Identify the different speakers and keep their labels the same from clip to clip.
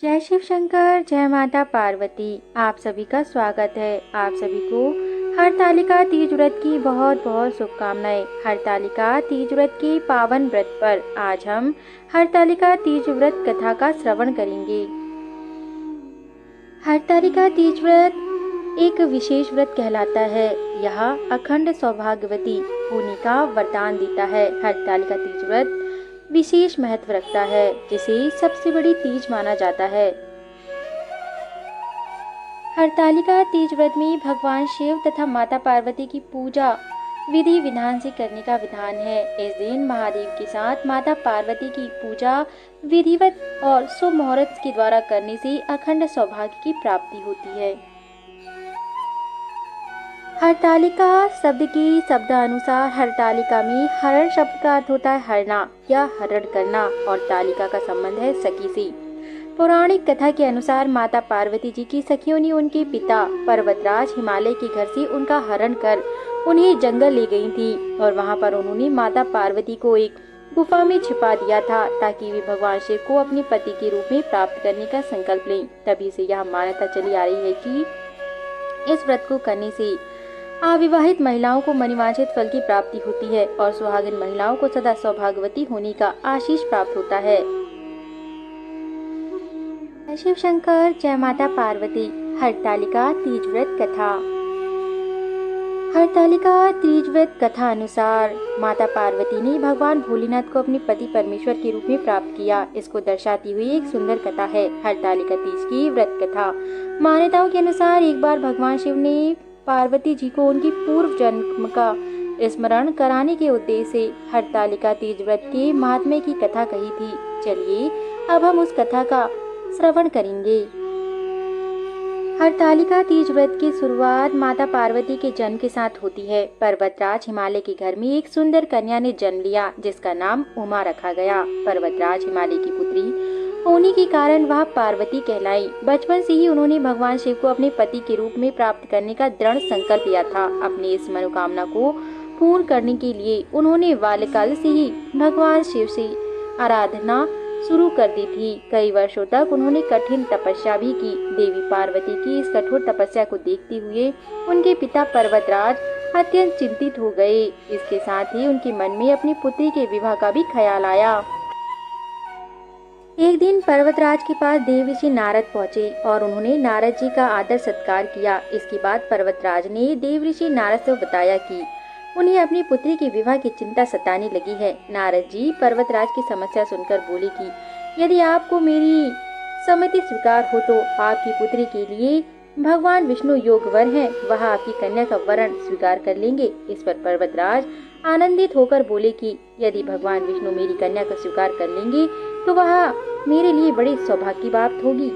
Speaker 1: जय शिव शंकर, जय माता पार्वती। आप सभी का स्वागत है। आप सभी को हरतालिका तीज व्रत की बहुत बहुत शुभकामनाएं। हरतालिका तीज व्रत के पावन व्रत पर आज हम हरतालिका तीज व्रत कथा का श्रवण करेंगे। हरतालिका तीज व्रत एक विशेष व्रत कहलाता है। यह अखंड सौभाग्यवती होने का वरदान देता है। हरतालिका तीज व्रत विशेष महत्व रखता है, जिसे सबसे बड़ी तीज माना जाता है। हरतालिका तीज व्रत में भगवान शिव तथा माता पार्वती की पूजा विधि विधान से करने का विधान है। इस दिन महादेव के साथ माता पार्वती की पूजा विधिवत और शुभ मुहूर्त के द्वारा करने से अखंड सौभाग्य की प्राप्ति होती है। हरतालिका शब्द के शब्दानुसार हरतालिका में हरण शब्द का अर्थ होता है हरना या हरण करना, और तालिका का संबंध है सखी से। पौराणिक कथा के अनुसार माता पार्वती जी की सखियों ने उनके पिता पर्वतराज हिमालय के घर से उनका हरण कर उन्हें जंगल ले गई थी, और वहां पर उन्होंने माता पार्वती को एक गुफा में छिपा दिया था, ताकि वे भगवान शिव को अपने पति के रूप में प्राप्त करने का संकल्प लें। तभी से यह मान्यता चली आ रही है कि इस व्रत को करने से अविवाहित महिलाओं को मनवांछित फल की प्राप्ति होती है, और सुहागिन महिलाओं को सदा सौभाग्यवती होने का आशीष प्राप्त होता है। जय शिव शंकर, जय माता पार्वती। हरतालिका तीज व्रत कथा। हरतालिका तीज व्रत कथा अनुसार माता पार्वती ने भगवान भोलेनाथ को अपने पति परमेश्वर के रूप में प्राप्त किया। इसको दर्शाती हुई एक सुंदर कथा है हरतालिका तीज की व्रत कथा। मान्यताओं के अनुसार एक बार भगवान शिव ने पार्वती जी को उनकी पूर्व जन्म का स्मरण कराने के उद्देश्य से हरतालिका तीज व्रत के महात्म्य की कथा कही थी। चलिए अब हम उस कथा का श्रवण करेंगे। हरतालिका तीज व्रत की शुरुआत माता पार्वती के जन्म के साथ होती है। पर्वतराज हिमालय के घर में एक सुंदर कन्या ने जन्म लिया, जिसका नाम उमा रखा गया। पर्वतराज हिमालय की पुत्री होने के कारण वह पार्वती कहलाई। बचपन से ही उन्होंने भगवान शिव को अपने पति के रूप में प्राप्त करने का दृढ़ संकल्प लिया था। अपनी इस मनोकामना को पूर्ण करने के लिए उन्होंने बाल्यकाल से ही भगवान शिव से आराधना शुरू कर दी थी। कई वर्षों तक उन्होंने कठिन तपस्या भी की। देवी पार्वती की इस कठोर तपस्या को देखते हुए उनके पिता पर्वतराज अत्यंत चिंतित हो गए। इसके साथ ही उनके मन में अपनी पुत्री के विवाह का भी ख्याल आया। एक दिन पर्वतराज के पास देव ऋषि नारद पहुँचे और उन्होंने नारद जी का आदर सत्कार किया। इसके बाद पर्वतराज ने देव ऋषि नारद से बताया कि उन्हें अपनी पुत्री के विवाह की चिंता सताने लगी है। नारद जी पर्वतराज की समस्या सुनकर बोले कि यदि आपको मेरी सम्मति स्वीकार हो तो आपकी पुत्री के लिए भगवान विष्णु योगवर हैं, वह आपकी कन्या का वरण स्वीकार कर लेंगे। इस पर पर्वतराज आनंदित होकर बोले कि यदि भगवान विष्णु मेरी कन्या को स्वीकार कर लेंगे तो वह मेरे लिए बड़ी सौभाग्य की बात होगी।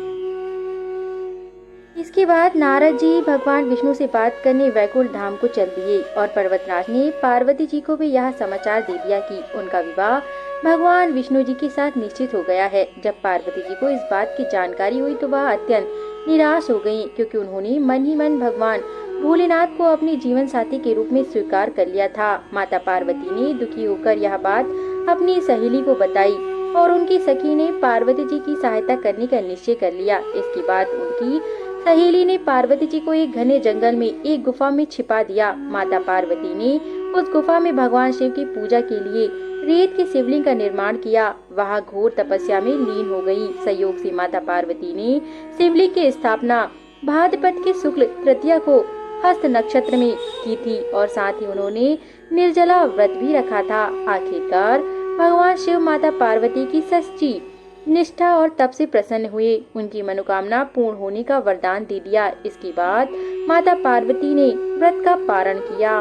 Speaker 1: इसके बाद नारद जी भगवान विष्णु से बात करने वैकुंठ धाम को चल दिए, और पर्वतराज ने पार्वती जी को भी यह समाचार दे दिया कि उनका विवाह भगवान विष्णु जी के साथ निश्चित हो गया है। जब पार्वती जी को इस बात की जानकारी हुई तो वह अत्यंत निराश हो गयी, क्योंकि उन्होंने मन ही मन भगवान भोलेनाथ को अपने जीवन साथी के रूप में स्वीकार कर लिया था। माता पार्वती ने दुखी होकर यह बात अपनी सहेली को बताई, और उनकी सखी ने पार्वती जी की सहायता करने का निश्चय कर लिया। इसके बाद उनकी सहेली ने पार्वती जी को एक घने जंगल में एक गुफा में छिपा दिया। माता पार्वती ने उस गुफा में भगवान शिव की पूजा के लिए रेत के शिवलिंग का निर्माण किया। वह घोर तपस्या में लीन हो गई। संयोग से माता पार्वती ने शिवलिंग की स्थापना भाद्रपद के शुक्ल तृतीया को हस्त नक्षत्र में की थी, और साथ ही उन्होंने निर्जला व्रत भी रखा था। आखिरकार भगवान शिव माता पार्वती की सच्ची निष्ठा और तप से प्रसन्न हुए। उनकी मनोकामना पूर्ण होने का वरदान दे दिया। इसके बाद माता पार्वती ने व्रत का पारण किया।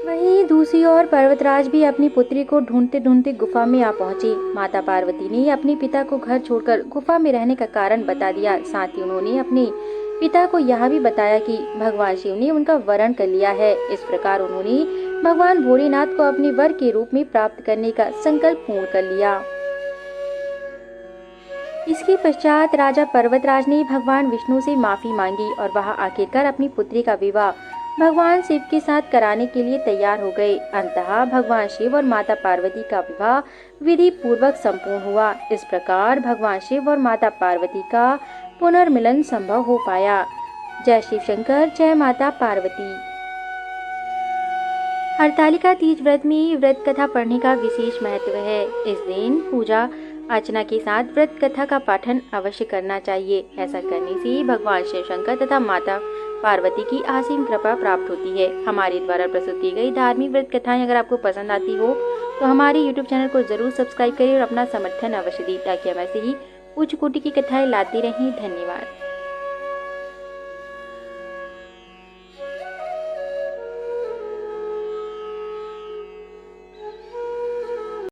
Speaker 1: वहीं दूसरी ओर पर्वतराज भी अपनी पुत्री को ढूंढते ढूंढते गुफा में आ पहुंचे। माता पार्वती ने अपने पिता को घर छोड़कर गुफा में रहने का कारण बता दिया। साथ ही उन्होंने अपने पिता को यह भी बताया कि भगवान शिव ने उनका वरण कर लिया है। इस प्रकार उन्होंने भगवान भोलेनाथ को अपने वर के रूप में प्राप्त करने का संकल्प पूर्ण कर लिया। इसके पश्चात राजा पर्वतराज ने भगवान विष्णु से माफी मांगी, और वह आखिरकार अपनी पुत्री का विवाह भगवान शिव के साथ कराने के लिए तैयार हो गए। अंततः भगवान शिव और माता पार्वती का विवाह विधि पूर्वक संपूर्ण हुआ। इस प्रकार भगवान शिव और माता पार्वती का पुनर्मिलन संभव हो पाया। जय शिव शंकर, जय माता पार्वती। हरतालिका तीज व्रत में व्रत कथा पढ़ने का विशेष महत्व है। इस दिन पूजा अर्चना के साथ व्रत कथा का पाठन अवश्य करना चाहिए। ऐसा करने से भगवान शिव शंकर तथा माता पार्वती की असीम कृपा प्राप्त होती है। हमारे द्वारा प्रस्तुत की गई धार्मिक व्रत कथाएं अगर आपको पसंद आती हो तो हमारे YouTube चैनल को जरूर सब्सक्राइब करें और अपना समर्थन अवश्य दें, ताकि हम ऐसे ही उच्च कोटि की कथाएं लाते रहें। धन्यवाद।